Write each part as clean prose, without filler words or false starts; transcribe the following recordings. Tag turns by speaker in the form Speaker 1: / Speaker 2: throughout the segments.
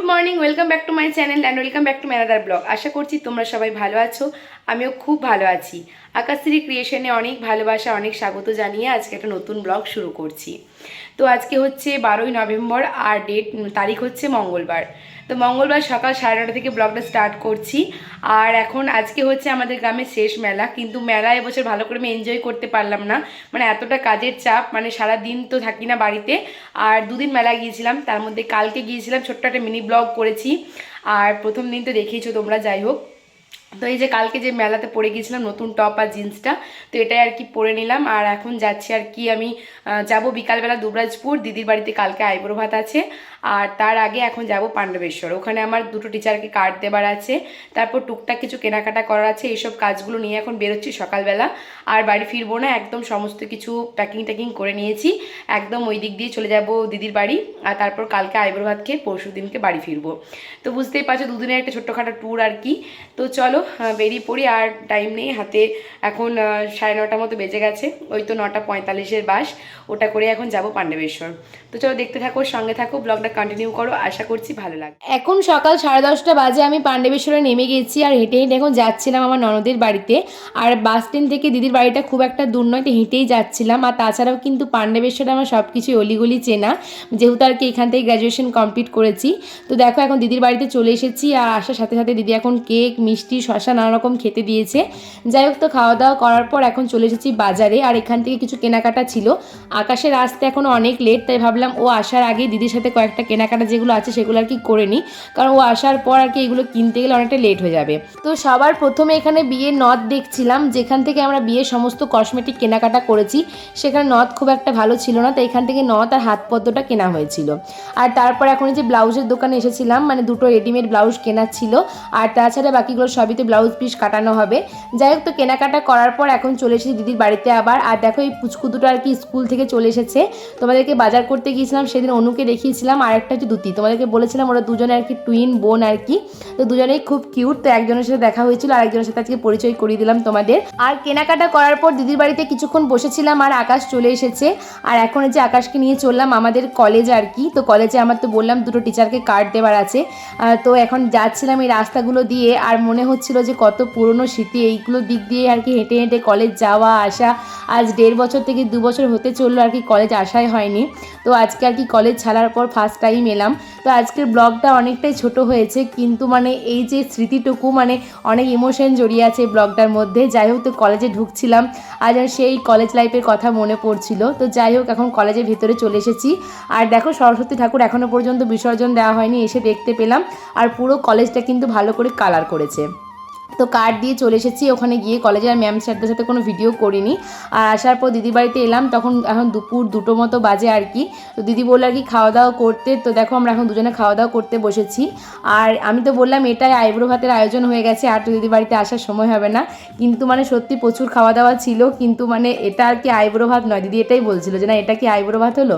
Speaker 1: Morning, welcome back to my channel and welcome back to my another blog. আশা করছি তোমরা সবাই ভালো আছো, আমিও খুব ভালো আছি। আকাশশ্রী ক্রিয়েশনে অনেক ভালোবাসা, অনেক স্বাগত জানিয়ে আজকে একটা নতুন ব্লগ শুরু করছি। তো আজকে হচ্ছে 12ই নভেম্বর আর তারিখ হচ্ছে মঙ্গলবার। তো মঙ্গলবার সকাল 9:30 থেকে ব্লগটা স্টার্ট করছি। আর এখন আজকে হচ্ছে আমাদের গ্রামের শেষ মেলা, কিন্তু মেলা এবছর ভালো করে আমি এনজয় করতে পারলাম না, মানে এতটা কাজের চাপ, মানে সারা দিন তো থাকি না বাড়িতে। আর দুদিন মেলা গিয়েছিলাম, তার মধ্যে কালকে গিয়েছিলাম, ছোট্ট একটা মিনি ব্লগ করেছি। আর প্রথম দিন তো দেখিয়েছো তোমরা, যাই হোক। তো এই যে কালকে যে মেলাতে পরে গিয়েছিলাম নতুন টপ আর জিন্সটা, তো এটাই আর কি পরে নিলাম। আর এখন যাচ্ছি আর কি, আমি যাব বিকালবেলা দুবরাজপুর, দিদির বাড়িতে কালকে আইবুড়ো ভাত আছে। আর তার আগে এখন যাব পাণ্ডবেশ্বর, ওখানে আমার দুটো টিচারকে কার্ড দেবার আছে, তারপর টুকটাক কিছু কেনাকাটা করার আছে। এইসব কাজগুলো নিয়ে এখন বেরোচ্ছি সকালবেলা। আর বাড়ি ফিরবো না, একদম সমস্ত কিছু প্যাকিং করে নিয়েছি, একদম ওই দিক দিয়ে চলে যাব দিদির বাড়ি। আর তারপর কালকে আইবুড়ো ভাত খেয়ে পরশু দিনকে বাড়ি ফিরবো। তো বুঝতেই পারছো দুদিনের একটা ছোট্টখাটো ট্যুর আর কি। তো চলো বেরিয়ে পড়ি, আর টাইম নেই হাতে। এখন 9:30 মতো বেজে গেছে, ওই তো 9:45 বাস, ওটা করে এখন যাব পাণ্ডবেশ্বর। তো চলো দেখতে থাকো, সঙ্গে থাকো, ব্লগটা কন্টিনিউ করো, আশা করছি ভালো লাগবে। এখন সকাল 10:30 বাজে, আমি পাণ্ডবেশ্বরে নেমে গেছি। আর হেঁটে হেঁটে এখন যাচ্ছিলাম আমার ননদের বাড়িতে। আর বাস স্ট্যান্ড থেকে দিদির বাড়িটা খুব একটা দূর নয়, তো হেঁটেই যাচ্ছিলাম। আর তাছাড়াও কিন্তু পাণ্ডবেশ্বরে আমার সব কিছুই অলিগলি চেনা, যেহেতু আর কি এখান থেকে গ্র্যাজুয়েশন কমপ্লিট করেছি। তো দেখো এখন দিদির বাড়িতে চলে এসেছি, আর আসার সাথে সাথে দিদি এখন কেক, মিষ্টি, শসা নানা রকম খেতে দিয়েছে। যাই হোক, তো খাওয়া দাওয়া করার পর এখন চলে এসেছি বাজারে। আর এখান থেকে কিছু কেনাকাটা ছিল, আকাশের আসতে এখনও অনেক লেট, তাই ভাবলাম ও আসার আগে দিদির সাথে কয়েকটা কেনাকাটা যেগুলো আছে সেগুলো আর কি করে নিই, কারণ ও আসার পর আর কি এগুলো কিনতে গেলে অনেকটা লেট হয়ে যাবে। তো সবার প্রথমে এখানে বিয়ের নথ দেখছিলাম, যেখান থেকে আমরা বিয়ের সমস্ত কসমেটিক কেনাকাটা করেছি সেখানে নথ খুব একটা ভালো ছিল না, তাই এখান থেকে নথ আর হাত পদ্মটা কেনা হয়েছিল। আর তারপর এখন যে ব্লাউজের দোকানে এসেছিলাম, মানে দুটো রেডিমেড ব্লাউজ কেনার ছিল, আর তাছাড়া বাকিগুলো সবই তো ব্লাউজ পিস কাটানো হবে। যাই হোক, তো কেনাকাটা করার পর এখন চলে এসেছি দিদির বাড়িতে আবার। আর দেখো এই পুচকু দুটো আর কি স্কুল থেকে চলে এসেছে। তোমাদেরকে বাজার করতে গিয়েছিলাম সেদিন, অনুকে দেখিয়েছিলাম, আর একটা হচ্ছে দুতি, তোমাদেরকে বলেছিলাম ওরা দুজনে আর কি টুইন বোন আর কি। তো দুজনেই খুব কিউট, তো একজনের সাথে দেখা হয়েছিল, আর একজনের সাথে আজকে পরিচয় করিয়ে দিলাম তোমাদের। আর কেনাকাটা করার পর দিদির বাড়িতে কিছুক্ষণ বসেছিলাম, আর আকাশ চলে এসেছে। আর এখন যে আকাশকে নিয়ে চললাম আমাদের কলেজ আর কি। তো কলেজে আমার তো বললাম দুটো টিচারকে কার্ড দেওয়ার আছে। তো এখন যাচ্ছিলাম এই রাস্তাগুলো দিয়ে, আর মনে হচ্ছিল যে কত পুরনো স্মৃতি, এইগুলো দিক দিয়ে আর কি হেঁটে হেঁটে কলেজ যাওয়া আসা। আজ 1.5 বছর থেকে 2 বছর হতে চললো আর কি কলেজ আসাই হয়নি। তো আজকে আর কি কলেজ ছাড়ার পর ফার্স্ট টাইম এলাম। তো আজকের ব্লগটা অনেকটাই ছোট হয়েছে, কিন্তু মানে এই যে স্মৃতিটুকু, মানে অনেক ইমোশন জড়িয়ে আছে এই ব্লগটার মধ্যে। যাই হোক, তো কলেজে ঢুকছিলাম, আজ সেই কলেজ লাইফের কথা মনে পড়ছিল। তো যাই হোক, এখন কলেজের ভিতরে চলে এসেছি। আর দেখো সরস্বতী ঠাকুর এখনও পর্যন্ত বিসর্জন দেওয়া হয়নি, এসে দেখতে পেলাম। আর পুরো কলেজটা কিন্তু ভালো করে কালার করেছে। তো কার্ড দিয়ে চলে এসেছি, ওখানে গিয়ে কলেজে আর ম্যাম স্যারদের সাথে কোনো ভিডিও করিনি। আর আসার পর দিদির বাড়িতে এলাম, তখন এখন দুপুর 2টো মতো বাজে আর কি। তো দিদি বললো আর কি খাওয়া দাওয়া করতে, তো দেখো আমরা এখন দুজনে খাওয়া দাওয়া করতে বসেছি। আর আমি তো বললাম এটাই আইবুড়ো ভাতের আয়োজন হয়ে গেছে, আর তো দিদির বাড়িতে আসার সময় হবে না। কিন্তু মানে সত্যি প্রচুর খাওয়া দাওয়া ছিল, কিন্তু মানে এটা আর কি আইবুড়ো ভাত নয়, দিদি এটাই বলছিল যে না এটা কি আইবুড়ো ভাত হলো।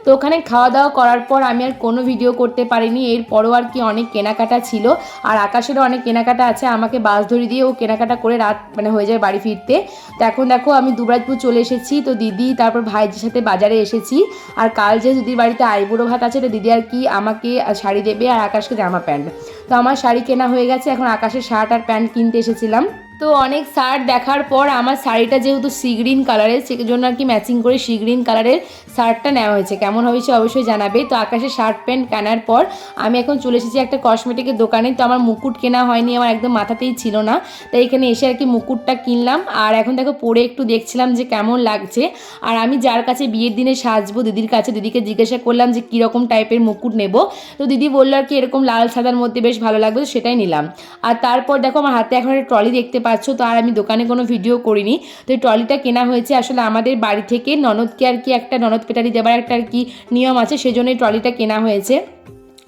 Speaker 1: তো ওখানে খাওয়া দাওয়া করার পর আমি আর কোনো ভিডিও করতে পারিনি। এরপরও আর কি অনেক কেনাকাটা ছিল, আর আকাশেরও অনেক কেনাকাটা আছে, আমাকে বাস ধরে দিয়ে ও কেনাকাটা করে রাত মানে হয়ে যায় বাড়ি ফিরতে। তো এখন দেখো আমি দুবরাজপুর চলে এসেছি, তো দিদি তারপর ভাইজির সাথে বাজারে এসেছি। আর কাল যে দিদির বাড়িতে আইবুড়ো ভাত আছে, তো দিদি আর কি আমাকে শাড়ি দেবে আর আকাশকে জামা প্যান্ট। তো আমার শাড়ি কেনা হয়ে গেছে, এখন আকাশের শার্ট আর প্যান্ট কিনতে এসেছিলাম। তো অনেক শার্ট দেখার পর আমার শাড়িটা যেহেতু সি গ্রিন কালারের, সেই জন্য আর কি ম্যাচিং করে সি গ্রিন কালারের শার্টটা নেওয়া হয়েছে। কেমন হবে সে অবশ্যই জানাবে। তো আকাশের শার্ট প্যান্ট কেনার পর আমি এখন চলে এসেছি একটা কসমেটিকের দোকানে। তো আমার মুকুট কেনা হয়নি, আমার একদম মাথাতেই ছিল না, তাই এখানে এসে আর কি মুকুটটা কিনলাম। আর এখন দেখো পরে একটু দেখছিলাম যে কেমন লাগছে। আর আমি যার কাছে বিয়ের দিনে সাজবো দিদির কাছে, দিদিকে জিজ্ঞাসা করলাম যে কীরকম টাইপের মুকুট নেব। তো দিদি বললো আর কি এরকম লাল সাদার মধ্যে বেশ ভালো লাগবে, তো সেটাই নিলাম। আর তারপর দেখো আমার হাতে এখন একটা ট্রলি দেখতে পাচ্ছ। তো আর আমি দোকানে কোনো ভিডিও করিনি। তো এই ট্রলিটা কেনা হয়েছে আসলে আমাদের বাড়ি থেকে ননদকে আর কি একটা ননদ পেটারি দেবার একটা আর কি নিয়ম আছে, সেজন্য এই ট্রলিটা কেনা হয়েছে।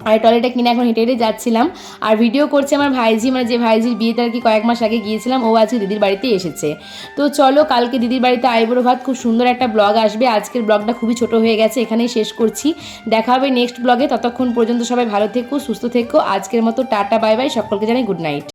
Speaker 1: আর ট্রলিটা কিনে এখন হেঁটে হেঁটে যাচ্ছিলাম। আর ভিডিও করছে আমার ভাইজি, মানে যে ভাইজির বিয়েতে আর কি কয়েক মাস আগে গিয়েছিলাম, ও আজকে দিদির বাড়িতে এসেছে। তো চলো কালকে দিদির বাড়িতে আইবুড়ো ভাত, খুব সুন্দর একটা ব্লগ আসবে। আজকের ব্লগটা খুবই ছোট হয়ে গেছে, এখানেই শেষ করছি। দেখা হবে নেক্সট ব্লগে, ততক্ষণ পর্যন্ত সবাই ভালো থেকো, সুস্থ থেকো। আজকের মতো টাটা বাই বাই, সকলকে জানাই গুড নাইট।